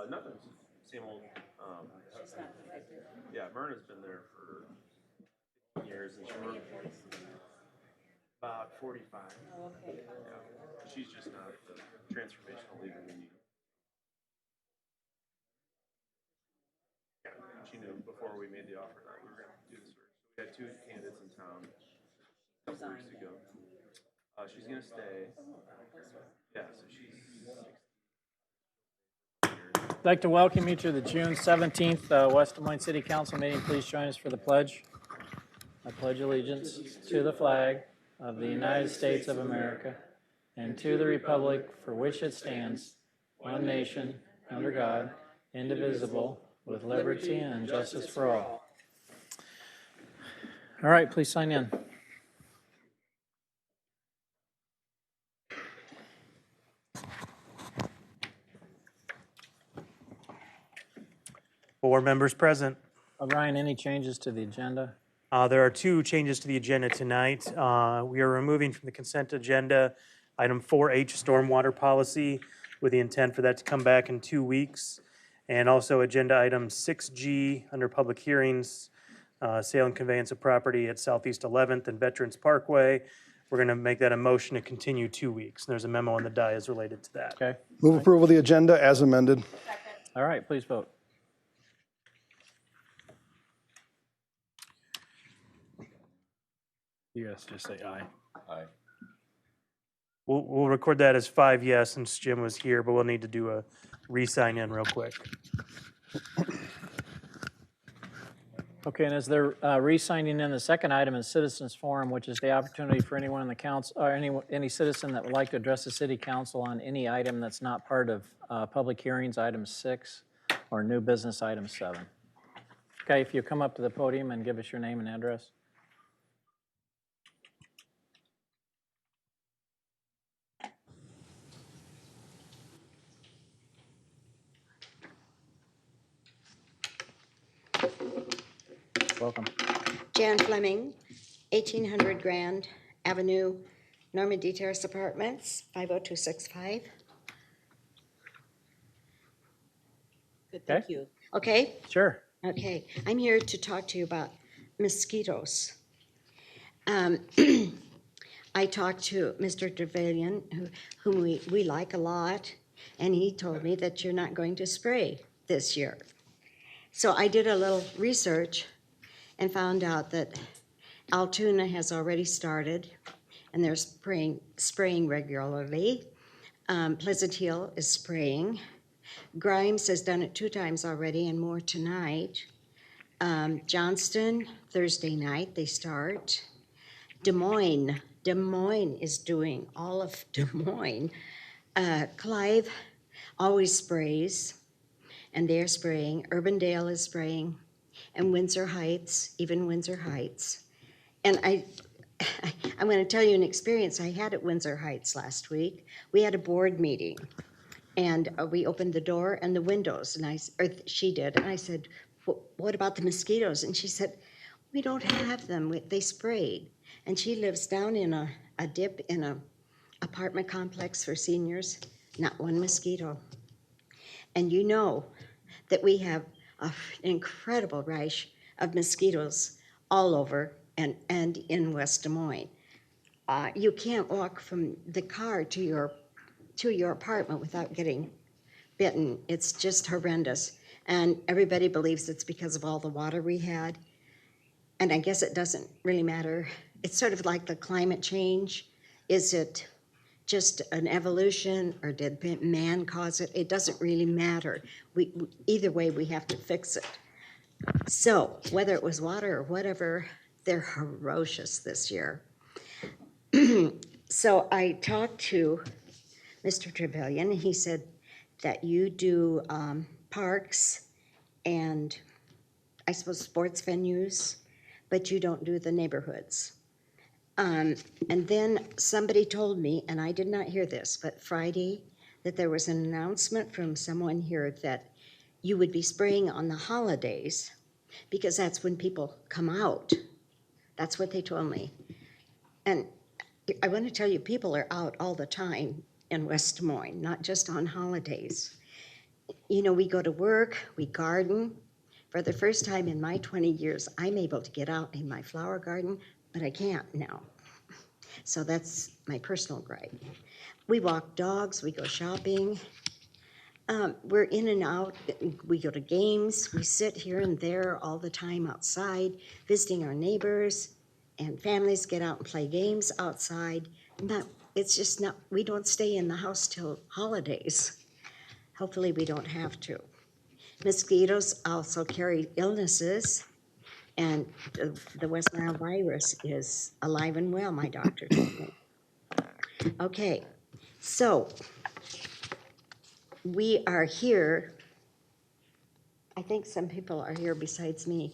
Nothing. Same old. Yeah, Myrna's been there for 15 years, and she worked about 45. Oh, okay. Yeah, she's just not the transformational leader we need. Yeah, she knew before we made the offer that we were going to do the search. So we had two candidates in town a couple weeks ago. She's going to stay. Yeah, so she's 60 years. I'd like to welcome you to the June 17th West Des Moines City Council meeting. Please join us for the pledge. I pledge allegiance to the flag of the United States of America and to the republic for which it stands, one nation, under God, indivisible, with liberty and justice for all. All right, please sign in. Board members present. Ryan, any changes to the agenda? There are two changes to the agenda tonight. We are removing from the consent agenda item 4H, stormwater policy, with the intent for that to come back in 2 weeks. And also agenda item 6G, under public hearings, sale and conveyance of property at Southeast 11th and Veterans Parkway. We're going to make that a motion to continue 2 weeks. And there's a memo on the dais related to that. Okay. Move approval of the agenda as amended. All right, please vote. You guys just say aye. We'll record that as 5 yes since Jim was here, but we'll need to do a re-sign in real quick. Okay, and as they're re-signing in, the second item is citizens forum, which is the opportunity for anyone in the council, or any citizen that would like to address the city council on any item that's not part of public hearings, item 6, or new business, item 7. Okay, if you come up to the podium and give us your name and address. Welcome. Jan Fleming, 1800 Grand Avenue, Normandy Terrace Apartments, 50265. Good, thank you. Okay, Sure. okay. I'm here to talk to you about mosquitoes. I talked to Mr. Trevelyan, whom we like a lot, and he told me that you're not going to spray this year. So I did a little research and found out that Altoona has already started, and they're spraying regularly. Pleasant Hill is spraying. Grimes has done it 2 times already and more tonight. Johnston, Thursday night, they start. Des Moines is doing all of Des Moines. Clive always sprays, and they're spraying. Urbandale is spraying, and Windsor Heights, even Windsor Heights. And I'm going to tell you an experience I had at Windsor Heights last week. We had a board meeting, and we opened the door and the windows, and she did, and I said, "What about the mosquitoes?" And she said, "We don't have them. They sprayed." And she lives down in a dip in a apartment complex for seniors. Not one mosquito. And you know that we have an incredible rash of mosquitoes all over and in West Des Moines. You can't walk from the car to your apartment without getting bitten. It's just horrendous. And everybody believes it's because of all the water we had. And I guess it doesn't really matter. It's sort of like the climate change. Is it just an evolution, or did man cause it? It doesn't really matter. Either way, we have to fix it. So whether it was water or whatever, they're ferocious this year. So I talked to Mr. Trevelyan, and he said that you do parks and I suppose sports venues, but you don't do the neighborhoods. And then somebody told me, and I did not hear this, but Friday, that there was an announcement from someone here that you would be spraying on the holidays because that's when people come out. That's what they told me. And I want to tell you, people are out all the time in West Des Moines, not just on holidays. you know, we go to work, we garden. For the first time in my 20 years, I'm able to get out in my flower garden, but I can't now. So that's my personal gripe. We walk dogs, we go shopping. We're in and out, we go to games, we sit here and there all the time outside, visiting our neighbors, and families get out and play games outside. But it's just not, we don't stay in the house till holidays. Hopefully, we don't have to. Mosquitoes also carry illnesses, and the West Nile virus is alive and well, my doctor told me. Okay, so we are here, I think some people are here besides me,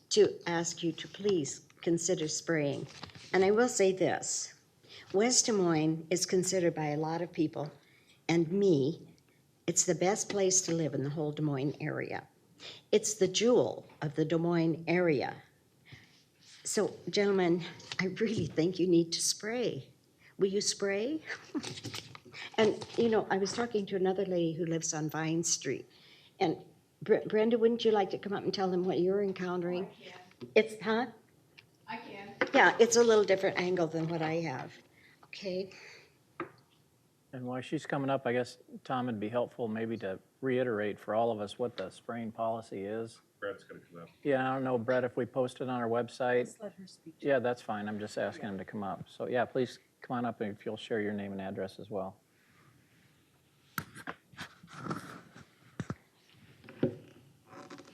to ask you to please consider spraying. And I will say this, West Des Moines is considered by a lot of people, and me, it's the best place to live in the whole Des Moines area. It's the jewel of the Des Moines area. So, gentlemen, I really think you need to spray. Will you spray? And, you know, I was talking to another lady who lives on Vine Street. And Brenda, wouldn't you like to come up and tell them what you're encountering? It's, huh? I can. Yeah, it's a little different angle than what I have. Okay? And while she's coming up, I guess, Tom, it'd be helpful maybe to reiterate for all of us what the spraying policy is. Brad's gonna come up. Yeah, I don't know, Brett, if we post it on our website. Just let her speak. Yeah, that's fine. I'm just asking him to come up. So yeah, please come on up and if you'll share your name and address as well.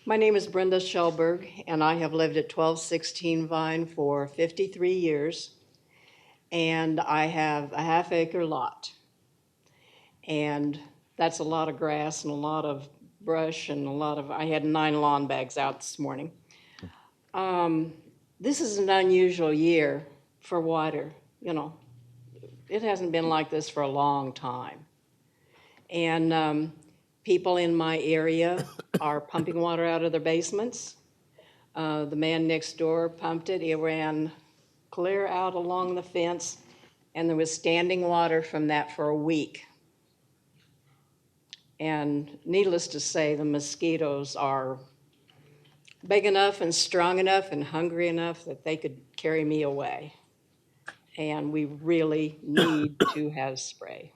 My name is Brenda Schellberg, and I have lived at 1216 Vine for 53 years. And I have a half-acre lot. And that's a lot of grass and a lot of brush and I had 9 lawn bags out this morning. This is an unusual year for water, you know. It hasn't been like this for a long time. And people in my area are pumping water out of their basements. The man next door pumped it. It ran clear out along the fence, and there was standing water from that for a week. And needless to say, the mosquitoes are big enough and strong enough and hungry enough that they could carry me away. And we really need to have spray.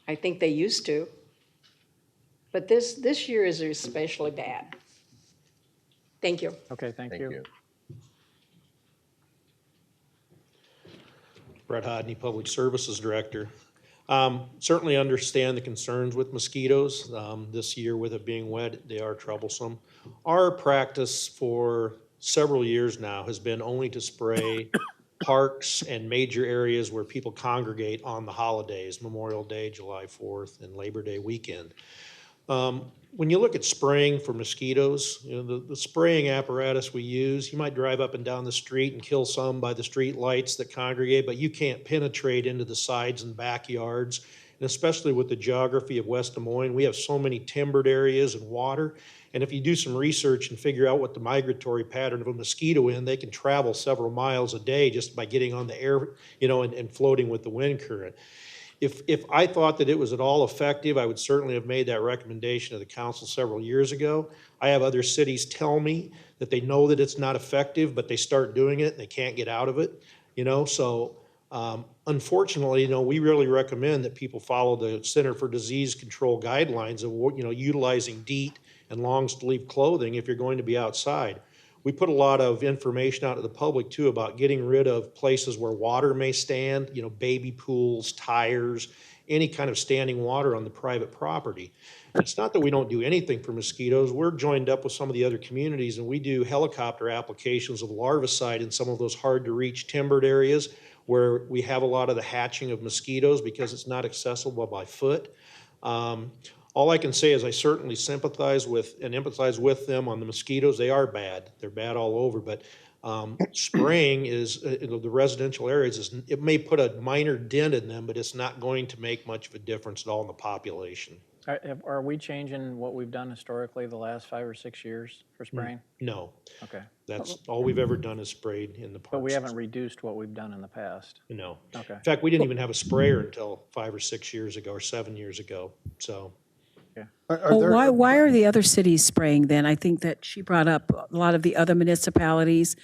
I think they used to, but this year is especially bad. Thank you. Okay, thank you. Brett Hodney, Public Services Director. Certainly understand the concerns with mosquitoes. This year with it being wet, they are troublesome. Our practice for several years now has been only to spray parks and major areas where people congregate on the holidays, Memorial Day, July 4th, and Labor Day weekend. When you look at spraying for mosquitoes, you know, the spraying apparatus we use, you might drive up and down the street and kill some by the street lights that congregate, but you can't penetrate into the sides and backyards. And especially with the geography of West Des Moines, we have so many timbered areas and water. And if you do some research and figure out what the migratory pattern of a mosquito is, they can travel several miles a day just by getting on the air, you know, and floating with the wind current. If I thought that it was at all effective, I would certainly have made that recommendation to the council several years ago. I have other cities tell me that they know that it's not effective, but they start doing it and they can't get out of it, you know, so unfortunately, you know, we really recommend that people follow the Center for Disease Control guidelines of, you know, utilizing DEET and long sleeve clothing if you're going to be outside. We put a lot of information out to the public too about getting rid of places where water may stand, you know, baby pools, tires, any kind of standing water on the private property. It's not that we don't do anything for mosquitoes. We're joined up with some of the other communities and we do helicopter applications of larvicide in some of those hard to reach timbered areas where we have a lot of the hatching of mosquitoes because it's not accessible by foot. All I can say is I certainly sympathize with and empathize with them on the mosquitoes. They are bad. They're bad all over, but spraying is, in the residential areas, it may put a minor dent in them, but it's not going to make much of a difference at all in the population. Are we changing what we've done historically the last 5 or 6 years for spraying? No, Okay, that's all we've ever done is sprayed in the parks. but we haven't reduced what we've done in the past. No. Okay. In fact, we didn't even have a sprayer until 5 or 6 years ago or 7 years ago, so. Are Well, there- why are the other cities spraying then? I think that she brought up a lot of the other municipalities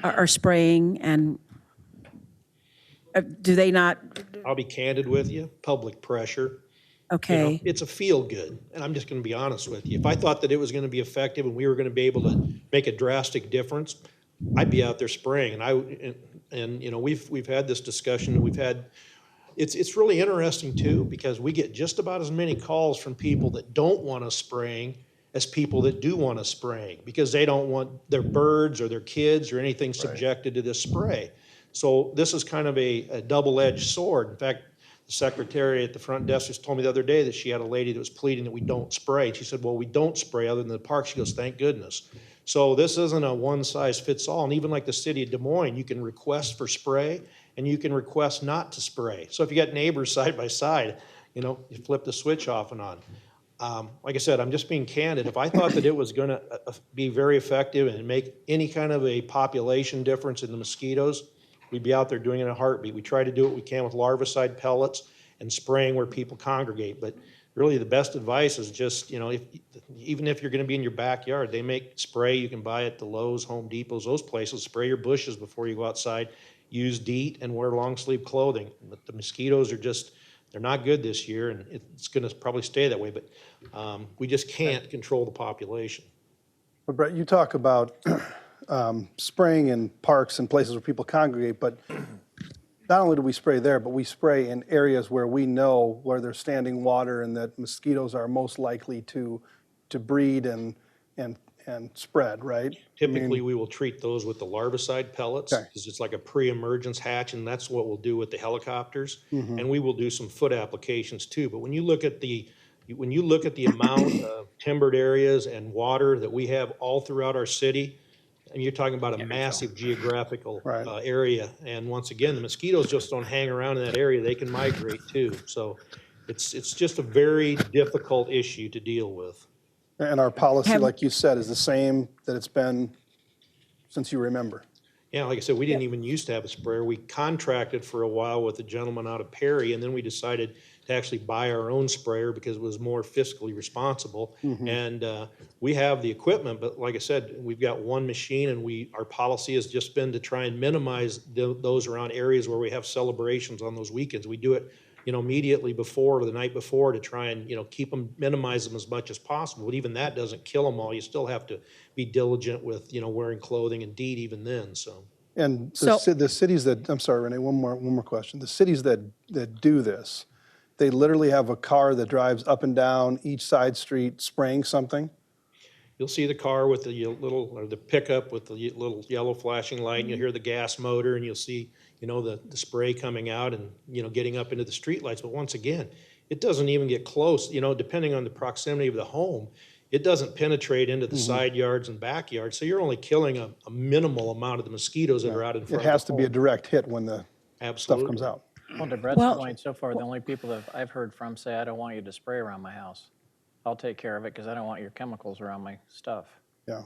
are spraying, and do they not? I'll be candid with you, public pressure. You know, Okay, it's a feel good, and I'm just gonna be honest with you. If I thought that it was gonna be effective and we were gonna be able to make a drastic difference, I'd be out there spraying. And you know, we've had this discussion, and it's really interesting too, because we get just about as many calls from people that don't want us spraying as people that do want us spraying, because they don't want their birds or their kids or anything subjected to this spray. So this is kind of a double-edged sword. In fact, the secretary at the front desk just told me the other day that she had a lady that was pleading that we don't spray. She said, well, we don't spray other than the park. She goes, thank goodness. So this isn't a one-size-fits-all. And even like the city of Des Moines, you can request for spray and you can request not to spray. So if you got neighbors side by side, you know, you flip the switch off and on. Like I said, I'm just being candid. If I thought that it was going to be very effective and make any kind of a population difference in the mosquitoes, we'd be out there doing it in a heartbeat. We try to do what we can with larvicide pellets and spraying where people congregate. But really, the best advice is just, you know, even if you're going to be in your backyard, they make spray you can buy at the Lowe's, Home Depots, those places. Spray your bushes before you go outside. Use DEET and wear long sleeve clothing. But the mosquitoes are just, they're not good this year, and it's going to probably stay that way. But we just can't control the population. But Brett, you talk about spraying in parks and places where people congregate, but not only do we spray there, but we spray in areas where we know where there's standing water and that mosquitoes are most likely to breed and spread, right? Typically, we will treat those with the larvicide pellets, Okay. because it's like a pre-emergence hatch, and that's what we'll do with the helicopters. And we will do some foot applications too. But when you look at the amount of timbered areas and water that we have all throughout our city, and you're talking about a massive geographical Right. area. And once again, the mosquitoes just don't hang around in that area. They can migrate too. So it's just a very difficult issue to deal with. And our policy, Have- like you said, is the same that it's been since you remember. Yeah, like I said, we didn't even used to have a sprayer. We contracted for a while with a gentleman out of Perry, and then we decided to actually buy our own sprayer because it was more fiscally responsible. And we have the equipment, but like I said, we've got one machine, and our policy has just been to try and minimize those around areas where we have celebrations on those weekends. We do it, you know, immediately before or the night before to try and, you know, minimize them as much as possible. But even that doesn't kill them all. You still have to be diligent with, you know, wearing clothing and DEET even then, so. And So- the cities that, I'm sorry, Renee, one more question. The cities that do this, they literally have a car that drives up and down each side street spraying something? You'll see the car with the or the pickup with the little yellow flashing light, and you'll hear the gas motor, and you'll see, you know, the spray coming out and, you know, getting up into the streetlights. But once again, it doesn't even get close, you know, depending on the proximity of the home, it doesn't penetrate into the side yards and backyards. So you're only killing a minimal amount of the mosquitoes that are out in front It of the has to be a home. direct hit when the stuff Absolutely. comes out. Well, to Brett's Well- point, so far, the only people that I've heard from say, I don't want you to spray around my house. I'll take care of it because I don't want your chemicals around my stuff. Yeah.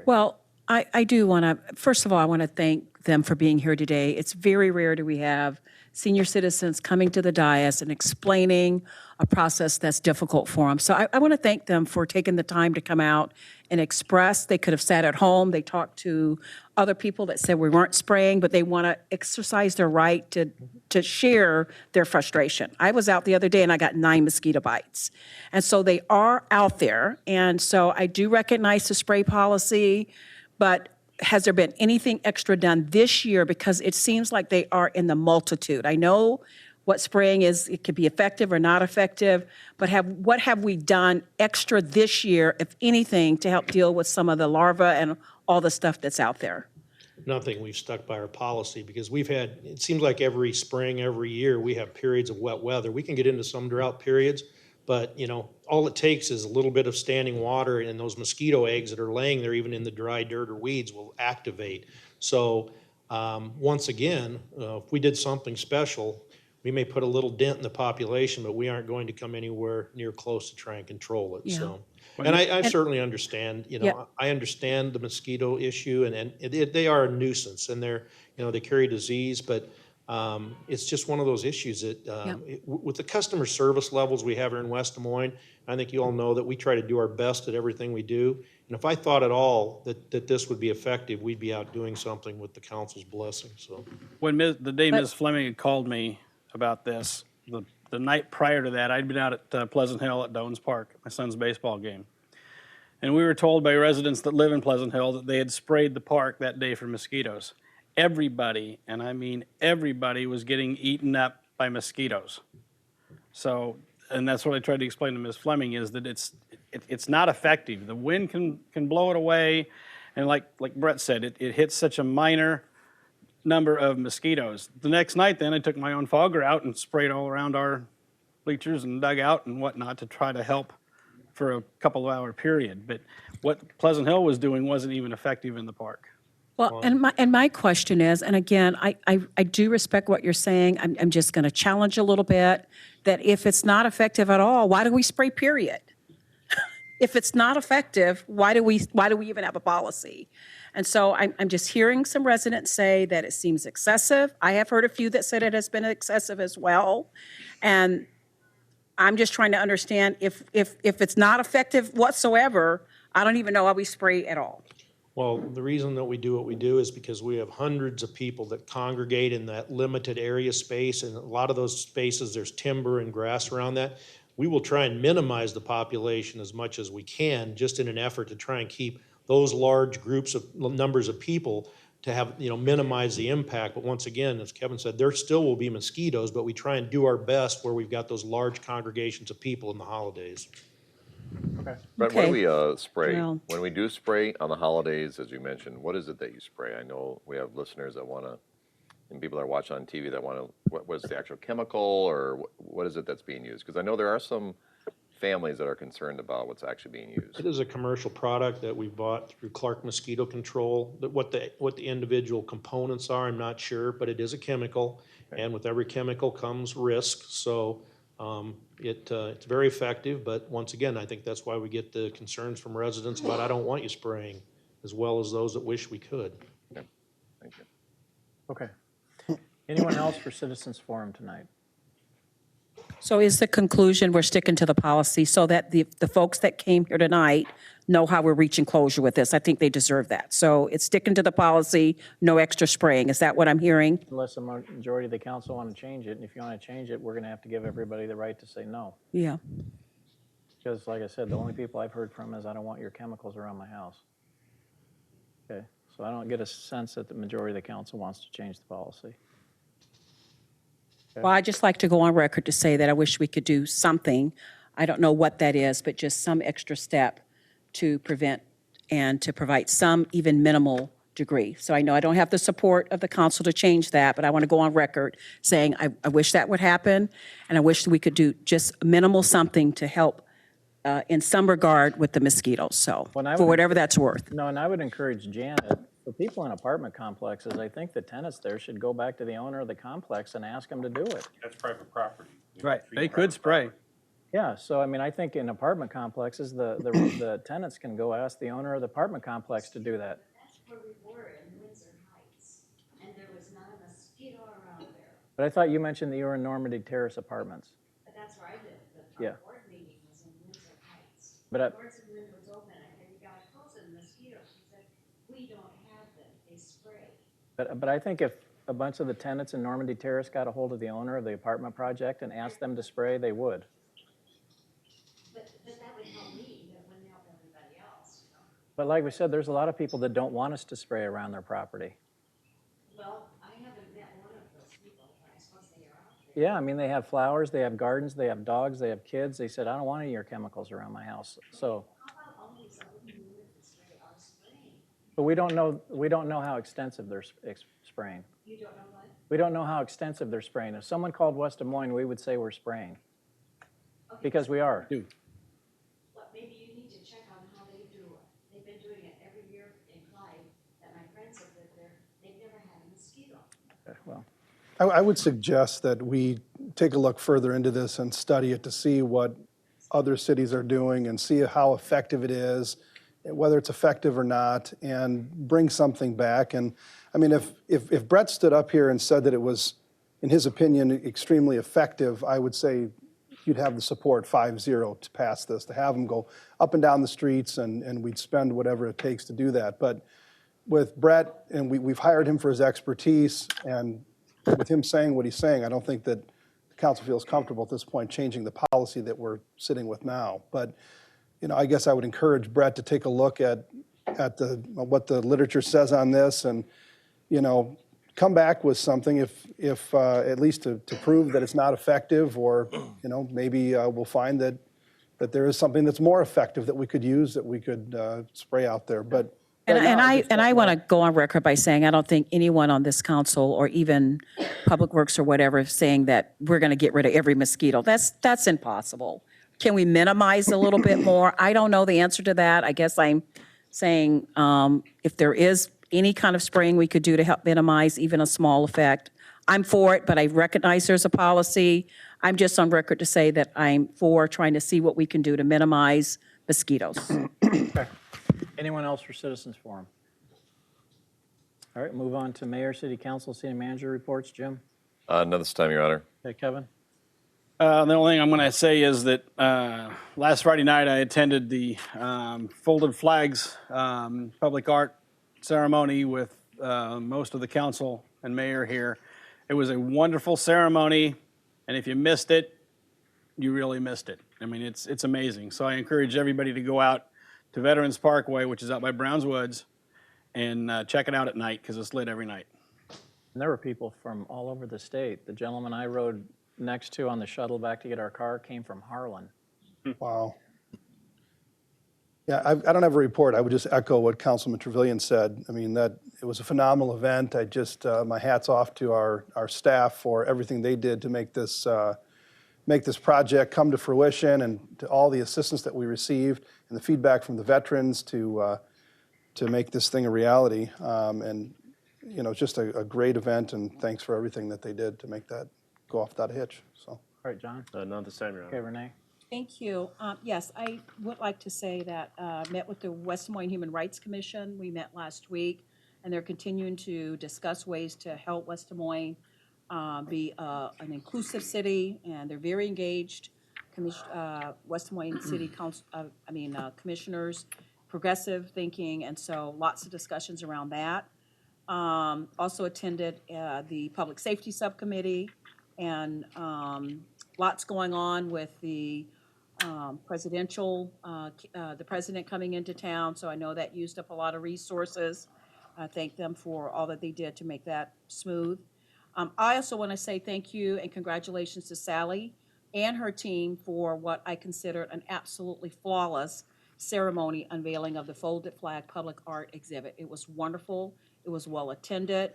well, I do want to, first of all, I want to thank them for being here today. It's very rare do we have senior citizens coming to the dais and explaining a process that's difficult for them. So I want to thank them for taking the time to come out and express. They could have sat at home. They talked to other people that said we weren't spraying, but they want to exercise their right to share their frustration. I was out the other day and I got 9 mosquito bites. And so they are out there. And so I do recognize the spray policy, but has there been anything extra done this year? Because it seems like they are in the multitude. I know what spraying is, it could be effective or not effective, but what have we done extra this year, if anything, to help deal with some of the larvae and all the stuff that's out there? Nothing. We've stuck by our policy because it seems like every spring, every year, we have periods of wet weather. We can get into some drought periods, but, you know, all it takes is a little bit of standing water, and those mosquito eggs that are laying there, even in the dry dirt or weeds, will activate. So once again, if we did something special, we may put a little dent in the population, but we aren't going to come anywhere near close to try and control it, Yeah. so. And I certainly understand, you know, Yeah. I understand the mosquito issue, and they are a nuisance, and they're, you know, they carry disease, but It's just one of those issues that, with the customer service levels we have here in West Des Moines, I think you all know that we try to do our best at everything we do. And if I thought at all that this would be effective, we'd be out doing something with the council's blessing, so. When the day Ms. Fleming had called me about this, the night prior to that, I'd been out at Pleasant Hill at Dones Park, my son's baseball game. And we were told by residents that live in Pleasant Hill that they had sprayed the park that day for mosquitoes. Everybody, and I mean everybody, was getting eaten up by mosquitoes. So, and that's what I tried to explain to Ms. Fleming, is that it's not effective. The wind can blow it away, and like Brett said, it hits such a minor number of mosquitoes. The next night then, I took my own fogger out and sprayed all around our bleachers and dugout and whatnot to try to help for a couple of hour period. But what Pleasant Hill was doing wasn't even effective in the park. Well, and my question is, and again, I do respect what you're saying. I'm just going to challenge a little bit that if it's not effective at all, why do we spray, period? If it's not effective, why do we even have a policy? And so I'm just hearing some residents say that it seems excessive. I have heard a few that said it has been excessive as well. And I'm just trying to understand if it's not effective whatsoever, I don't even know why we spray at all. Well, the reason that we do what we do is because we have hundreds of people that congregate in that limited area space, and a lot of those spaces, there's timber and grass around that. We will try and minimize the population as much as we can, just in an effort to try and keep those large groups of numbers of people to have, minimize the impact. But once again, as Kevin said, there still will be mosquitoes, but we try and do our best where we've got those large congregations of people in the holidays. Brett, what do we spray? Well- When we do spray on the holidays, as you mentioned, what is it that you spray? I know we have listeners that want to, and people that are watching on TV that want to, what is the actual chemical, or what is it that's being used? Because I know there are some families that are concerned about what's actually being used. It is a commercial product that we bought through Clark Mosquito Control. What the individual components are, I'm not sure, but it is a chemical, and with every chemical comes risk. So it's very effective, but once again, I think that's why we get the concerns from residents about, I don't want you spraying, as well as those that wish we could. Okay. Thank you. Okay. Anyone else for Citizens Forum tonight? So is the conclusion, we're sticking to the policy so that the folks that came here tonight know how we're reaching closure with this? I think they deserve that. So it's sticking to the policy, no extra spraying. Is that what I'm hearing? Unless the majority of the council want to change it, and if you want to change it, we're going to have to give everybody the right to say no. Yeah. Because like I said, the only people I've heard from is, I don't want your chemicals around my house. Okay, so I don't get a sense that the majority of the council wants to change the policy. Well, I'd just like to go on record to say that I wish we could do something. I don't know what that is, but just some extra step to prevent and to provide some even minimal degree. So I know I don't have the support of the council to change that, but I want to go on record saying I wish that would happen, and I wish we could do just minimal something to help in some regard with the mosquitoes, so, Well, I for would- whatever that's worth. No, and I would encourage Janet, for people in apartment complexes, I think the tenants there should go back to the owner of the complex and ask him to do it. That's private property. Right, they could spray. Yeah, so I mean, I think in apartment complexes, the tenants can go ask the owner of the apartment complex to do that. That's where we were in Windsor Heights, and there was not a mosquito around there. But I thought you mentioned that you were in Normandy Terrace Apartments. But that's where I lived. Yeah. Our board meeting was in Windsor Heights. But I- The doors and windows open. I said, you gotta close it, mosquitoes. She said, we don't have them. They spray. But I think if a bunch of the tenants in Normandy Terrace got a hold of the owner of the apartment project and asked them to spray, they would. But that would help me, that wouldn't help everybody else, you know? But like we said, there's a lot of people that don't want us to spray around their property. Well, I haven't met one of those people, but I suppose they are out there. Yeah, I mean, they have flowers, they have gardens, they have dogs, they have kids. They said, I don't want any of your chemicals around my house. So, How about all these other communities that spray are spraying? but we don't know how extensive they're spraying. You don't know what? We don't know how extensive they're spraying. If someone called West Des Moines, we would say we're spraying, because we are. Well, maybe you need to check on how they do it. They've been doing it every year in Clyde, that my friends have lived there. They've never had a mosquito. Okay, well, I would suggest that we take a look further into this and study it to see what other cities are doing and see how effective it is, whether it's effective or not, and bring something back. And I mean, if Brett stood up here and said that it was in his opinion, extremely effective, I would say you'd have the support 5-0 to pass this, to have them go up and down the streets, and we'd spend whatever it takes to do that. But with Brett, and we've hired him for his expertise, and with him saying what he's saying, I don't think that the council feels comfortable at this point changing the policy that we're sitting with now. But, you know, I guess I would encourage Brett to take a look at what the literature says on this, and, you know, come back with something if at least to prove that it's not effective, or, you know, maybe we'll find that there is something that's more effective that we could use, that we could spray out there. But right now, I want to go on record by saying I don't think anyone on this council or even Public Works or whatever is saying that we're going to get rid of every mosquito. That's impossible. Can we minimize a little bit more? I don't know the answer to that. I guess I'm saying if there is any kind of spraying we could do to help minimize even a small effect, I'm for it, but I recognize there's a policy. I'm just on record to say that I'm for trying to see what we can do to minimize mosquitoes. Anyone else for Citizens Forum? All right, move on to Mayor, City Council, City Manager reports. Jim? None this time, Your Honor. Okay, Kevin? The only thing I'm going to say is that last Friday night I attended the Folded Flags public art ceremony with most of the council and mayor here. It was a wonderful ceremony, and if you missed it, you really missed it. I mean, it's amazing. So I encourage everybody to go out to Veterans Parkway, which is out by Browns Woods, and check it out at night, because it's lit every night. And there were people from all over the state. The gentleman I rode next to on the shuttle back to get our car came from Harlan. wow. Yeah, I don't have a report. I would just echo what Councilman Trevilian said. I mean, that it was a phenomenal event. I just, my hat's off to our staff for everything they did to make this project come to fruition, and to all the assistance that we received and the feedback from the veterans to make this thing a reality. And, you know, just a great event, and thanks for everything that they did to make that go off without a hitch, so. All right, John? Not this time, Your Okay, Honor. Renee? Thank you. Yes, I would like to say that met with the West Des Moines Human Rights Commission. We met last week, and they're continuing to discuss ways to help West Des Moines be an inclusive city, and they're very engaged. West Des Moines City Council, commissioners, progressive thinking, and so lots of discussions around that. Also attended the Public Safety Subcommittee, and lots going on with the the president coming into town, so I know that used up a lot of resources. I thank them for all that they did to make that smooth. I also want to say thank you and congratulations to Sally and her team for what I consider an absolutely flawless ceremony unveiling of the Folded Flag Public Art Exhibit. It was wonderful. It was well attended.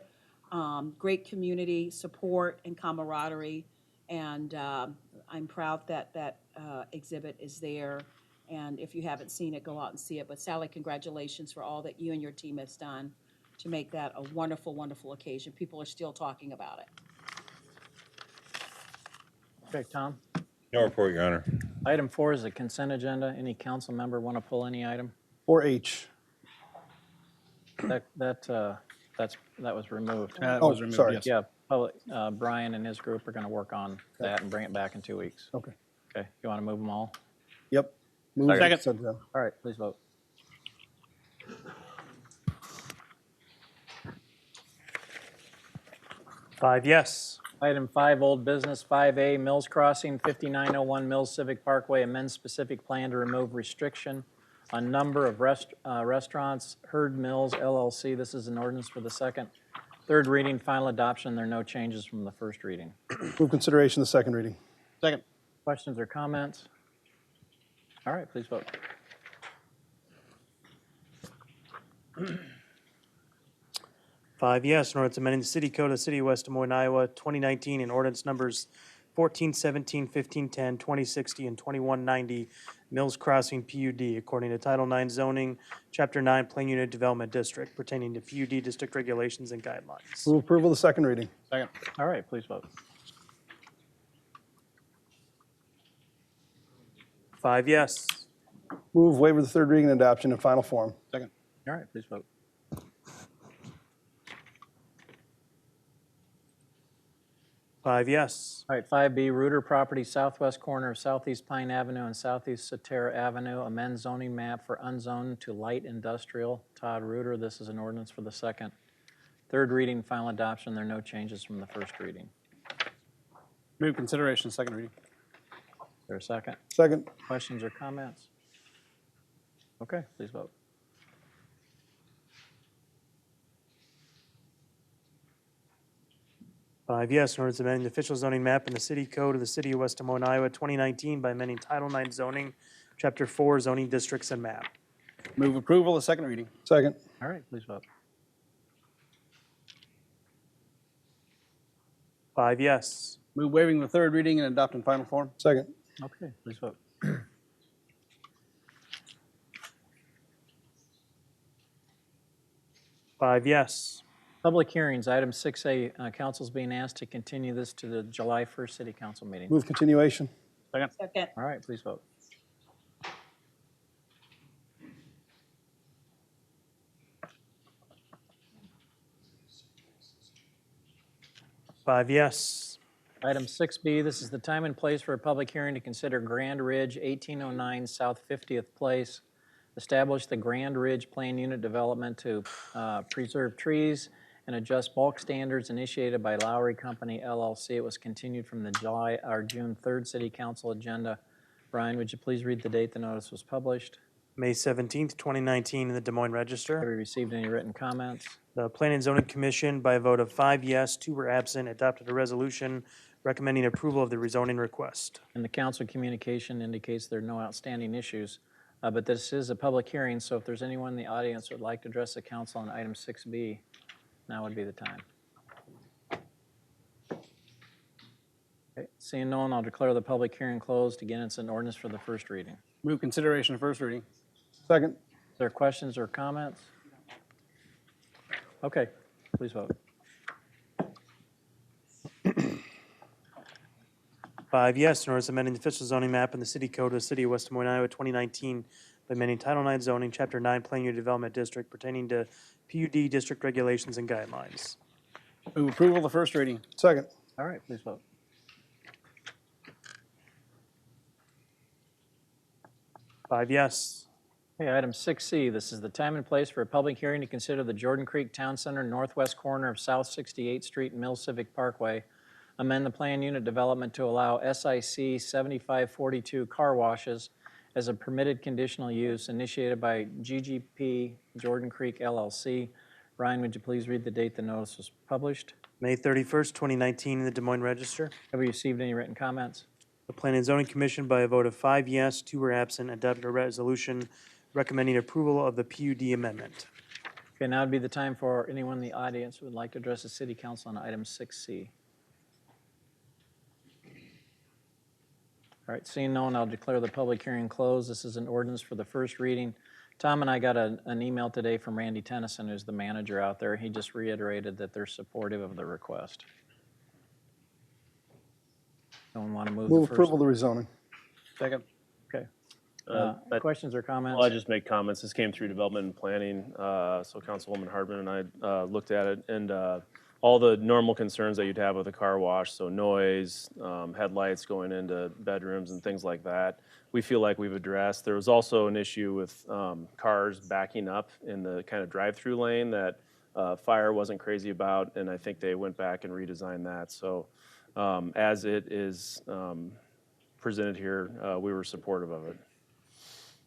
Great community support and camaraderie. And I'm proud that that exhibit is there. And if you haven't seen it, go out and see it. But Sally, congratulations for all that you and your team has done to make that a wonderful, wonderful occasion. People are still talking about it. Okay, Tom? No report, Your Honor. Item 4 is the consent agenda. Any council member want to pull any item? 4H. That was removed. That Oh, was removed, sorry. yes. Yeah, Brian and his group are going to work on that and bring it back in 2 weeks. Okay. Okay, you want to move them all? Yep. Move Second. consent agenda. All right, please vote. Five yes. Item 5, old business. 5A, Mills Crossing, 5901 Mills Civic Parkway, amend specific plan to remove restriction on number of restaurants, Herd Mills LLC. This is an ordinance for the second, third reading, final adoption. There are no changes from the first reading. Move consideration of the second reading. Second. Questions or comments? All right, please vote. Five yes. An ordinance amending the city code of the city of West Des Moines, Iowa, 2019, and ordinance numbers 1417, 1510, 2060, and 2190, Mills Crossing PUD, according to Title IX zoning, Chapter 9, Plain Unit Development District, pertaining to PUD district regulations and guidelines. Move approval of the second reading. Second. All right, please vote. Five yes. Move waiver of the third reading and adoption in final form. Second. All right, please vote. 5 yes. All right, 5B, Reuter Property, southwest corner of Southeast Pine Avenue and Southeast Satara Avenue, amend zoning map for unzoned to light industrial. Todd Reuter, this is an ordinance for the second, third reading, final adoption. There are no changes from the first reading. Move consideration, second reading. Is there a second? Second. Questions or comments? Okay, please vote. Five yes, an ordinance amending the official zoning map in the city code of the city of West Des Moines, Iowa, 2019 by amending Title IX zoning, Chapter 4 zoning districts and map. Move approval of second reading. Second. All right, please vote. Five yes. Move waiving the third reading and adopt in final form. Second. Okay, please vote. Five yes. Public hearings, item 6A, council's being asked to continue this to the July 1st city council meeting. Move continuation. Second. Second. All right, please vote. Five yes. Item 6B, this is the time and place for a public hearing to consider Grand Ridge, 1809 South 50th Place. Establish the Grand Ridge Plan Unit Development to preserve trees and adjust bulk standards initiated by Lowry Company LLC. It was continued from the June 3rd City Council agenda. Brian, would you please read the date the notice was published? May 17th, 2019 in the Des Moines Have Register. we received any written comments? The Planning and Zoning Commission, by a vote of 5 yes, 2 were absent, adopted a resolution recommending approval of the rezoning request. And the council communication indicates there are no outstanding issues. But this is a public hearing, so if there's anyone in the audience who would like to address the council on item 6B, now would be the time. Okay, seeing no one, I'll declare the public hearing closed. Again, it's an ordinance for the first reading. Move consideration of first reading. Second. Is there questions or comments? Okay, please vote. 5 yes, an ordinance amending the official zoning map in the city code of the city of West Des Moines, Iowa, 2019 by amending Title IX zoning, Chapter 9 Plan Unit Development District pertaining to PUD district regulations and guidelines. Move approval of the first reading. Second. All right, please vote. Five yes. Okay, item 6C, this is the time and place for a public hearing to consider the Jordan Creek Town Center northwest corner of South 68th Street and Mill Civic Parkway. Amend the plan unit development to allow SIC 7542 car washes as a permitted conditional use initiated by GGP Jordan Creek LLC. Ryan, would you please read the date the notice was published? May 31st, 2019 in the Des Moines Register. Have we received any written comments? The Planning and Zoning Commission, by a vote of 5 yes, 2 were absent, adopted a resolution recommending approval of the PUD amendment. Okay, now would be the time for anyone in the audience who would like to address the city council on item 6C. All right, seeing no one, I'll declare the public hearing closed. This is an ordinance for the first reading. Tom and I got an email today from Randy Tennyson, who's the manager out there. He just reiterated that they're supportive of the request. Someone want to move the Move first? approval of the rezoning. Second. Okay. I- Questions or comments? Well, I just make comments. This came through development and planning, so Councilwoman Hartman and I looked at it, and all the normal concerns that you'd have with a car wash, so noise, headlights going into bedrooms and things like that, we feel like we've addressed. There was also an issue with cars backing up in the kind of drive-through lane that Fire wasn't crazy about, and I think they went back and redesigned that. So as it is presented here, we were supportive of it.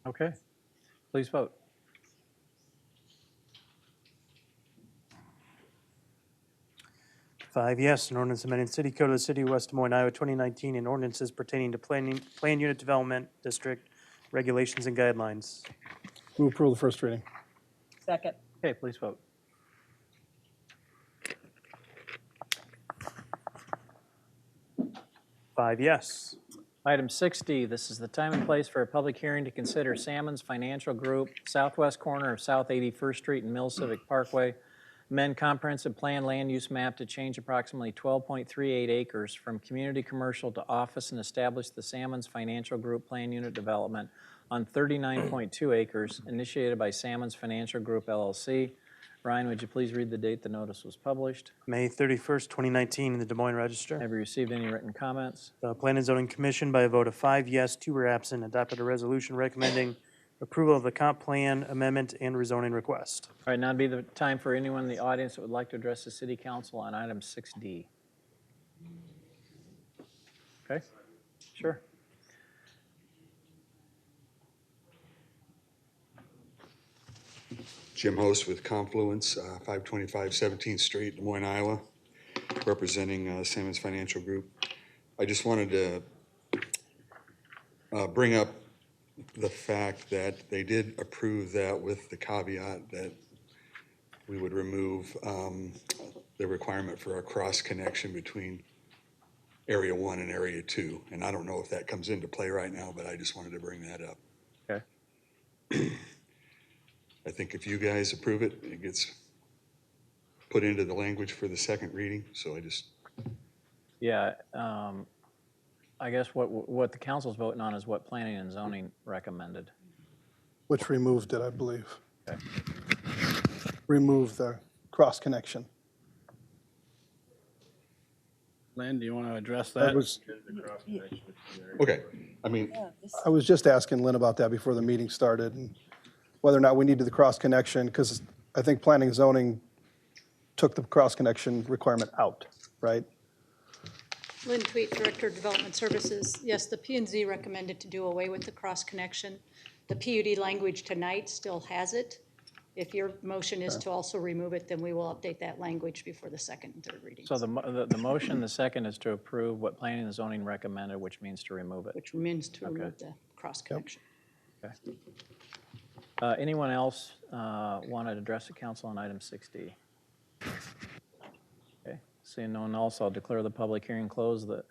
Okay. Please vote. Five yes, an ordinance amending City Code of the City of West Des Moines, Iowa, 2019, and ordinances pertaining to plan unit development, district regulations and guidelines. Move approval of the first reading. Second. Okay, please vote. Five yes. Item 6D, this is the time and place for a public hearing to consider Salmon's Financial Group, southwest corner of South 81st Street and Mill Civic Parkway, amend comprehensive plan land use map to change approximately 12.38 acres from community commercial to office and establish the Salmon's Financial Group plan unit development on 39.2 acres initiated by Salmon's Financial Group LLC. Ryan, would you please read the date the notice was published? May 31st, 2019, in the Des Moines Register. Have you received any written comments? The Plan and Zoning Commission, by a vote of 5 yes, 2 were absent, adopted a resolution recommending approval of the comp plan amendment and rezoning request. All right, now would be the time for anyone in the audience that would like to address the city council on item 6D. Okay, sure. Jim Host with Confluence, 525 17th Street, Des Moines, Iowa, representing Simmons Financial Group. I just wanted to bring up the fact that they did approve that with the caveat that we would remove the requirement for a cross connection between Area 1 and Area 2. And I don't know if that comes into play right now, but I just wanted to bring that up. Okay. I think if you guys approve it, it gets put into the language for the second reading, so I just, Yeah, I guess what the council's voting on is what planning and zoning recommended. Which removed it, I believe. Okay. Remove the cross connection. Lynn, do you want to address That that? was, okay. I mean, I was just asking Lynn about that before the meeting started, and whether or not we needed the cross connection, because I think planning and zoning took the cross connection requirement out, right? Lynn Tweet, Director of Development Services. Yes, the P and Z recommended to do away with the cross connection. The PUD language tonight still has it. If your motion is to also remove it, then we will update that language before the second and third readings. So the motion, the second is to approve what planning and zoning recommended, which means to remove it. Which means to remove the cross connection. Okay. Anyone else want to address the council on item 6D? Okay, seeing no one else, I'll declare the public hearing closed. The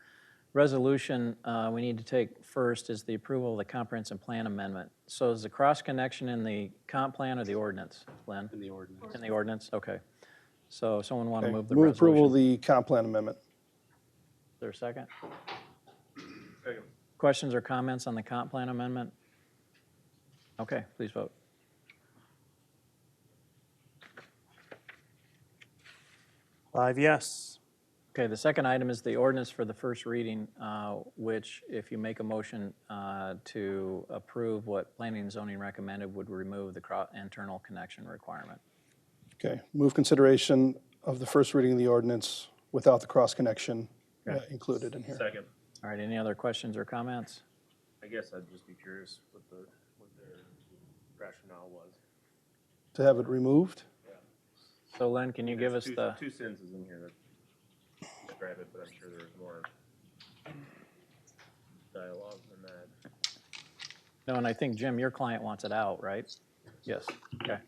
resolution we need to take first is the approval of the comprehensive plan amendment. So is the cross connection in the comp plan or the ordinance, Lynn? In the ordinance. In the ordinance, okay. So someone want to move the Move resolution? approval of the comp plan amendment. Is there a second? Questions or comments on the comp plan amendment? Okay, please vote. Five yes. Okay, the second item is the ordinance for the first reading, which if you make a motion to approve what planning and zoning recommended would remove the internal connection requirement. Okay, move consideration of the first reading of the ordinance without the cross connection included in here. Second. All right, any other questions or comments? I guess I'd just be curious what their rationale was. To have it removed? So Lynn, can you give us There's the, two sentences in here that describe it, but I'm sure there's more dialogue than that. no, and I think, Jim, your client wants it out, right? Yes, okay.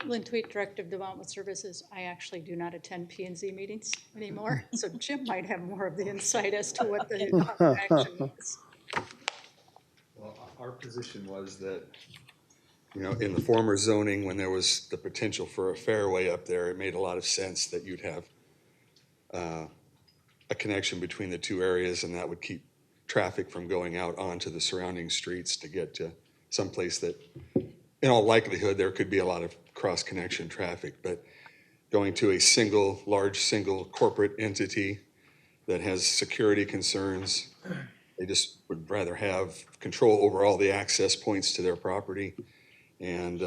Lynn Tweet, Director of Development Services. I actually do not attend P and Z meetings anymore, so Jim might have more of the insight as to what the action was. well, our position was that, you know, in the former zoning, when there was the potential for a fairway up there, it made a lot of sense that you'd have a connection between the two areas, and that would keep traffic from going out onto the surrounding streets to get to someplace that, in all likelihood, there could be a lot of cross-connection traffic. But going to a large single corporate entity that has security concerns, they just would rather have control over all the access points to their property. And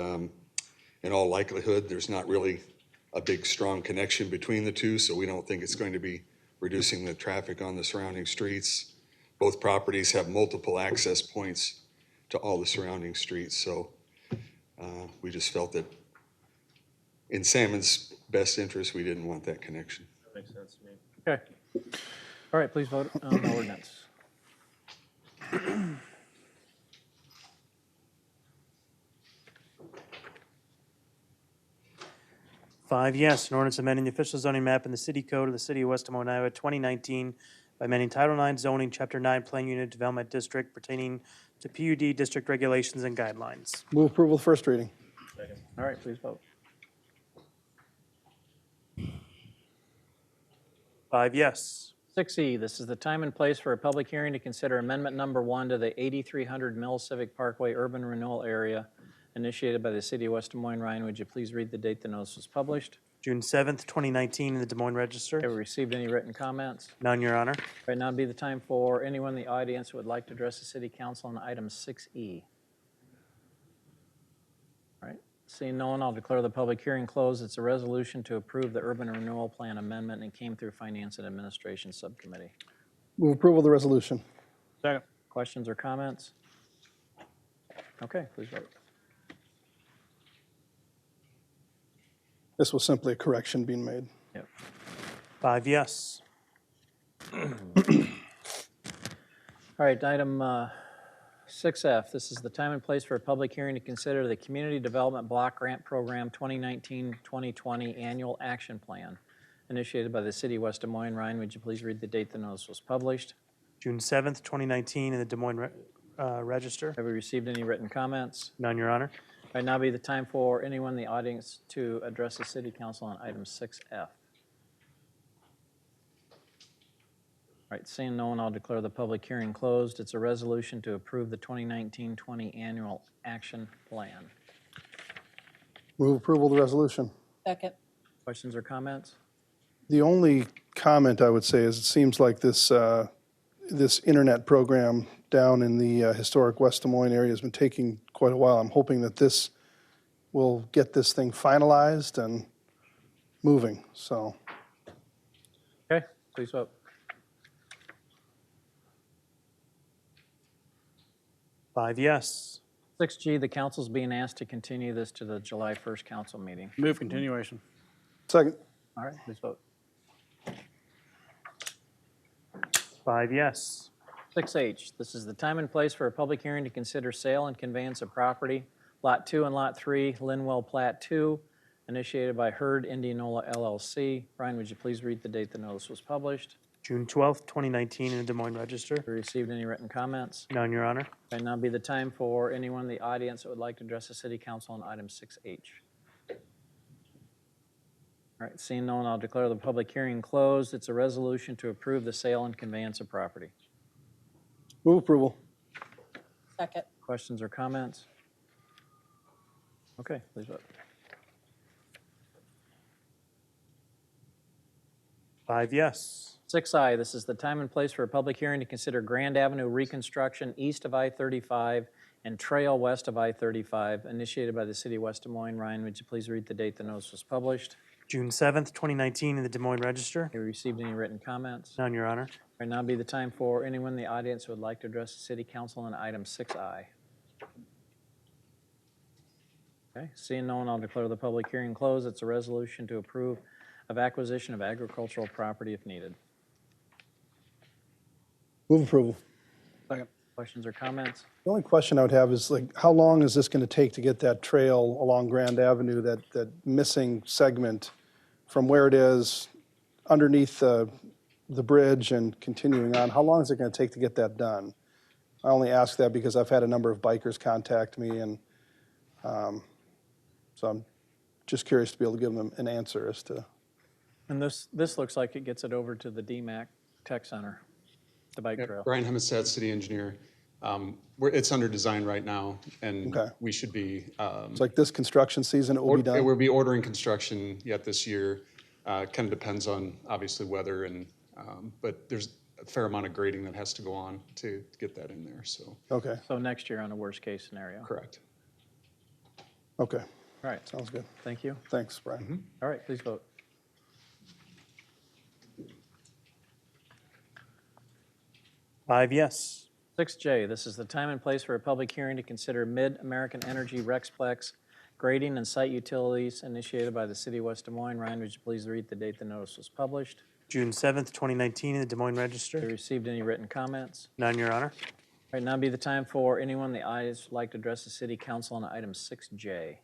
in all likelihood, there's not really a big, strong connection between the two, so we don't think it's going to be reducing the traffic on the surrounding streets. Both properties have multiple access points to all the surrounding streets, so we just felt that in Salmon's best interest, we didn't want that connection. That makes sense to me. Okay. All right, please vote on the ordinance. Five yes, an ordinance amending the official zoning map in the city code of the city of West Des Moines, Iowa, 2019 by amending Title IX zoning, Chapter 9 Plan Unit Development District pertaining to PUD district regulations and guidelines. Move approval of first reading. All right, please vote. Five yes. 6E, this is the time and place for a public hearing to consider amendment number 1 to the 8300 Mill Civic Parkway Urban Renewal Area initiated by the city of West Des Moines. Ryan, would you please read the date the notice was published? June 7th, 2019, in the Des Moines Register. Have we received any written comments? None, Your Honor. Right now would be the time for anyone in the audience who would like to address the city council on item 6E. All right, seeing no one, I'll declare the public hearing closed. It's a resolution to approve the urban renewal plan amendment and came through Finance and Administration Subcommittee. Move approval of the resolution. Second. Questions or comments? Okay, please vote. This was simply a correction being made. Yep. 5 yes. All right, item 6F, this is the time and place for a public hearing to consider the Community Development Block Grant Program 2019-2020 Annual Action Plan, initiated by the city of West Des Moines. Ryan, would you please read the date the notice was published? June 7th, 2019, in the Des Moines Register. Have we received any written comments? None, Your Honor. Right now be the time for anyone in the audience to address the city council on item 6F. All right, seeing no one, I'll declare the public hearing closed. It's a resolution to approve the 2019-20 Annual Action Plan. Move approval of the resolution. Second. Questions or comments? The only comment I would say is it seems like this, this internet program down in the historic West Des Moines area has been taking quite a while. I'm hoping that this will get this thing finalized and moving, so. Okay, please vote. Five yes. 6G, the council's being asked to continue this to the July 1st council meeting. Move continuation. Second. All right, please vote. 5 yes. 6H, this is the time and place for a public hearing to consider sale and conveyance of property, Lot 2 and Lot 3, Linwell Plat 2, initiated by Hurd Indianola LLC. Brian, would you please read the date the notice was published? June 12th, 2019, in the Des Moines Register. Have we received any written comments? None, Your Honor. Right now be the time for anyone in the audience that would like to address the city council on item 6H. All right, seeing no one, I'll declare the public hearing closed. It's a resolution to approve the sale and conveyance of property. Move approval. Second. Questions or comments? Okay, please vote. 5 yes. 6I, this is the time and place for a public hearing to consider Grand Avenue reconstruction east of I-35 and trail west of I-35, initiated by the city of West Des Moines. Ryan, would you please read the date the notice was published? June 7th, 2019, in the Des Moines Register. Have you received any written comments? None, Your Honor. Right now be the time for anyone in the audience who would like to address the city council on item 6I. Okay, seeing no one, I'll declare the public hearing closed. It's a resolution to approve of acquisition of agricultural property if needed. Move approval. Second. Questions or comments? The only question I would have is like, how long is this going to take to get that trail along Grand Avenue, that missing segment from where it is underneath the bridge and continuing on? How long is it going to take to get that done? I only ask that because I've had a number of bikers contact me, and so I'm just curious to be able to give them an answer as to. And this looks like it gets it over to the DMAC Tech Center, the bike trail. Brian Hemestad, city engineer. It's under design right now, and Okay. we should be. It's like this construction season, it will be done? We'll be ordering construction yet this year. Kind of depends on, obviously, weather, and but there's a fair amount of grading that has to go on to get that in there, so. Okay, So next year on a worst-case scenario. Correct. okay, All right, sounds good. thank you. Thanks, Brian. All right, please vote. 5 yes. 6J, this is the time and place for a public hearing to consider Mid-American Energy Rexplex grading and site utilities initiated by the city of West Des Moines. Ryan, would you please read the date the notice was published? June 7th, 2019, in the Des Moines Have you Register. received any written comments? None, Your Honor. All right, now be the time for anyone in the audience who'd like to address the city council on item 6J.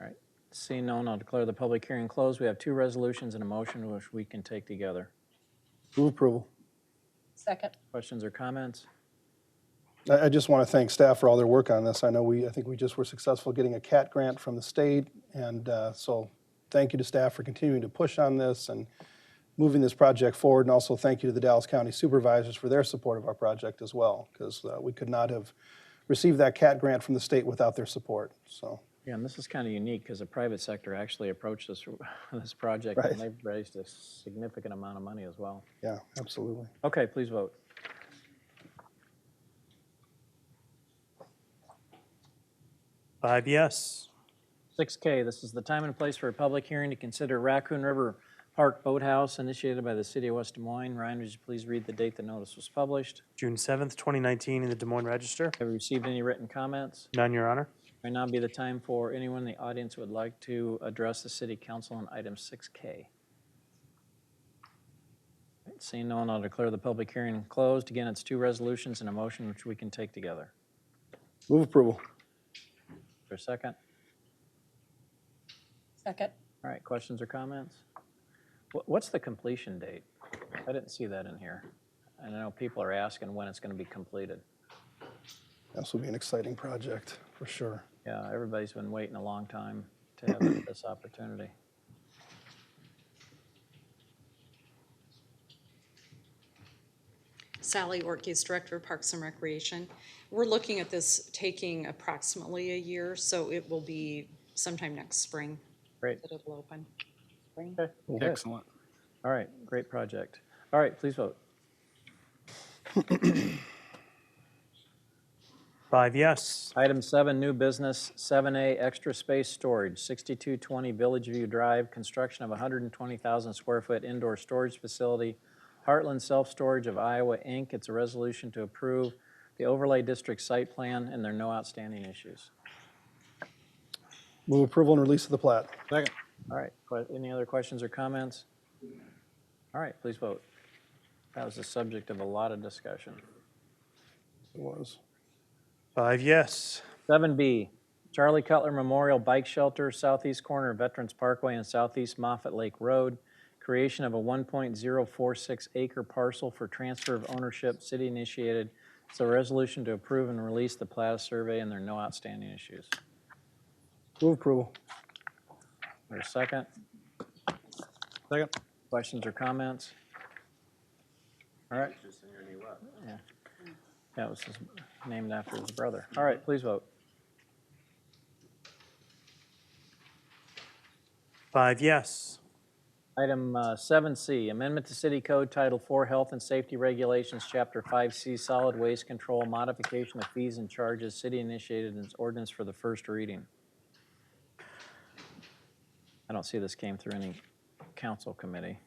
All right, seeing no one, I'll declare the public hearing closed. We have two resolutions and a motion which we can take together. Move approval. Second. Questions or comments? I just want to thank staff for all their work on this. I think we just were successful getting a CAT grant from the state, and so thank you to staff for continuing to push on this and moving this project forward, and also thank you to the Dallas County Supervisors for their support of our project as well, because we could not have receive that CAT grant from the state without their support, so. Yeah, and this is kind of unique because the private sector actually approached this, this project Right. and they've raised a significant amount of money as well. Yeah, absolutely. Okay, please vote. Five yes. 6K, this is the time and place for a public hearing to consider Raccoon River Park Boathouse initiated by the city of West Des Moines. Ryan, would you please read the date the notice was published? June 7th, 2019, in the Des Moines Register. Have we received any written comments? None, Your Honor. Might now be the time for anyone in the audience who would like to address the city council on item 6K. Right, seeing no one, I'll declare the public hearing closed. Again, it's two resolutions and a motion which we can take together. Move approval. Is there a second? Second. All right, questions or comments? What's the completion date? I didn't see that in here. And I know people are asking when it's going to be completed. This will be an exciting project, for sure. Yeah, everybody's been waiting a long time to have this opportunity. Sally Orkes, Director of Parks and Recreation. We're looking at this taking approximately a year, so it will be sometime next spring Great. that it'll open. Okay, good. Excellent. All right, great project. All right, please vote. Five yes. Item 7, new business, 7A, extra space storage, 6220 Village View Drive, construction of 120,000 square foot indoor storage facility, Heartland Self-Storage of Iowa, Inc. It's a resolution to approve the overlay district site plan, and there are no outstanding issues. Move approval and release of the plat. Second. All right, any other questions or comments? All right, please vote. That was the subject of a lot of discussion. It was. Five yes. 7B, Charlie Cutler Memorial Bike Shelter, southeast corner of Veterans Parkway and southeast Moffett Lake Road. Creation of a 1.046 acre parcel for transfer of ownership, city initiated. It's a resolution to approve and release the plat survey, and there are no outstanding issues. Move approval. There's a second. Second. Questions or comments? All right. Just in your knee left. Yeah. That was named after his brother. All right, please vote. Five yes. Item 7C, Amendment to City Code Title 4 Health and Safety Regulations, Chapter 5C Solid Waste Control, Modification of Fees and Charges, City initiated its ordinance for the first reading. I don't see this came through any council committee.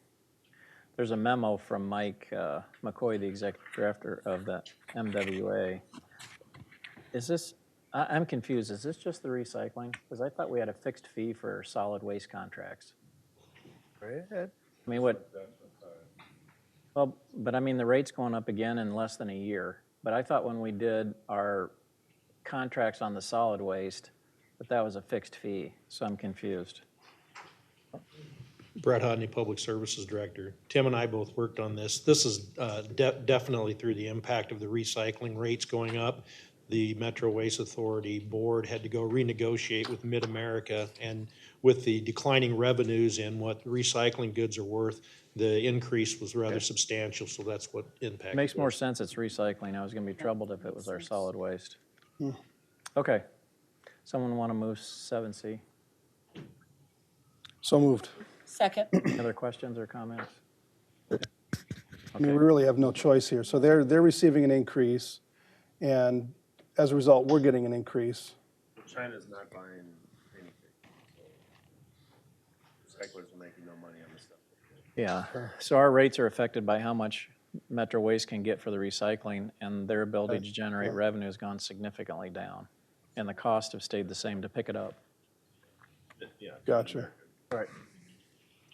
There's a memo from Mike McCoy, the executive director of the MWA. Is this, I'm confused, is this just the recycling? Because I thought we had a fixed fee for solid waste contracts. I mean, what? Well, but I mean, the rate's going up again in less than a year. But I thought when we did our contracts on the solid waste, that was a fixed fee, so I'm confused. Brett Hodney, Public Services Director. Tim and I both worked on this. This is definitely through the impact of the recycling rates going up. The Metro Waste Authority Board had to go renegotiate with Mid-America, and with the declining revenues and what recycling goods are worth, the increase was rather substantial, so that's what impacted. Makes more sense it's recycling. I was gonna be troubled if it was our solid waste. Hmm. Okay. Someone wanna move 7C? So moved. Second. Other questions or comments? I mean, we really have no choice here. So they're receiving an increase, and as a result, we're getting an increase. China's not buying anything. So recyclers are making no money on this stuff. Yeah, so our rates are affected by how much Metro Waste can get for the recycling, and their ability to generate revenue has gone significantly down. And the cost have stayed the same to pick it up. Yeah. Gotcha. All right.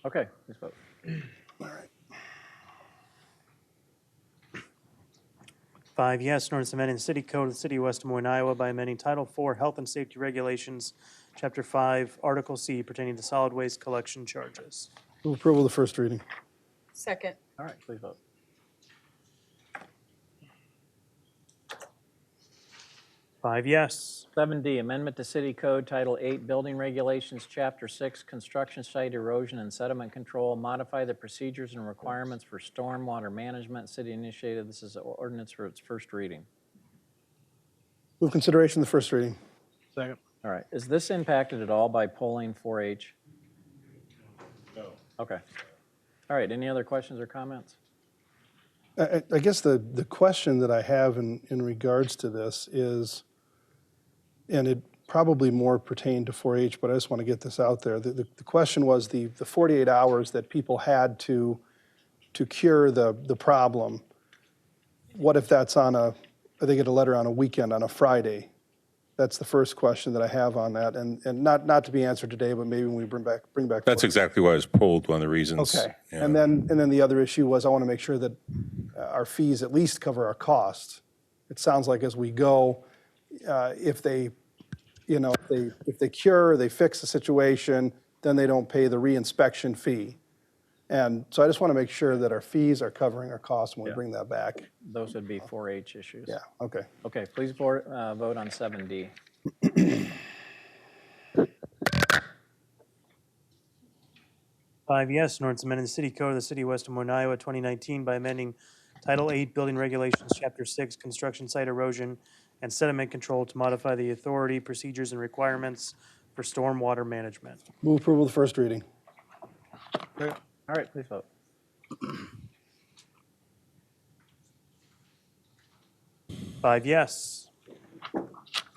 Okay, please vote. All right. Five yes. An ordinance amending the city code of the city of West Des Moines, Iowa by amending Title 4 Health and Safety Regulations, Chapter 5, Article C pertaining to solid waste collection charges. Move approval of the first reading. Second. All right, please vote. Five yes. 7D, Amendment to City Code Title 8 Building Regulations, Chapter 6 Construction Site Erosion and Sediment Control, modify the procedures and requirements for stormwater management. City initiated, this is an ordinance for its first reading. Move consideration of the first reading. Second. All right, is this impacted at all by polling 4-H? No. Okay. All right, any other questions or comments? I guess the question that I have in regards to this is, and it probably more pertained to 4-H, but I just want to get this out there. The question was the 48 hours that people had to cure the problem. What if that's they get a letter on a weekend, on a Friday? That's the first question that I have on that, and not to be answered today, but maybe when we bring back. That's exactly why I was pulled, one of the reasons. Okay, Yeah. and then the other issue was I want to make sure that our fees at least cover our costs. It sounds like as we go, if they cure, they fix the situation, then they don't pay the reinspection fee. And so I just want to make sure that our fees are covering our costs when we bring that back. Those would be 4-H issues. Yeah, okay. Okay, please vote on 7D. 5 yes, an ordinance amending the city code of the city of West Des Moines, Iowa, 2019 by amending Title 8 Building Regulations, Chapter 6, Construction Site Erosion and Sediment Control to modify the authority, procedures, and requirements for stormwater management. Move approval of the first reading. All right, please vote. 5 yes. All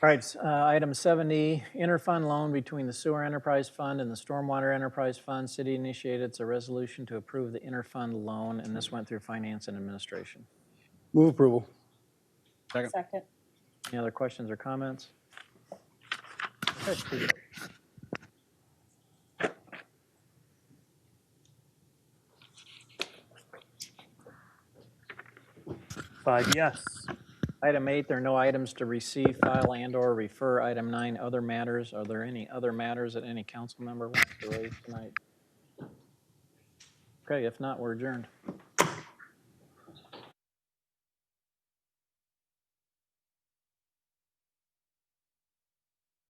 right, item 7E, interfund loan between the Sewer Enterprise Fund and the Stormwater Enterprise Fund. City initiated, it's a resolution to approve the interfund loan, and this went through Finance and Administration. Move approval. Second. Any other questions or comments? Okay, please vote. 5 yes. Item 8, there are no items to receive, file, and/or refer. Item 9, other matters. Are there any other matters that any council member wants to raise tonight? Okay, if not, we're adjourned.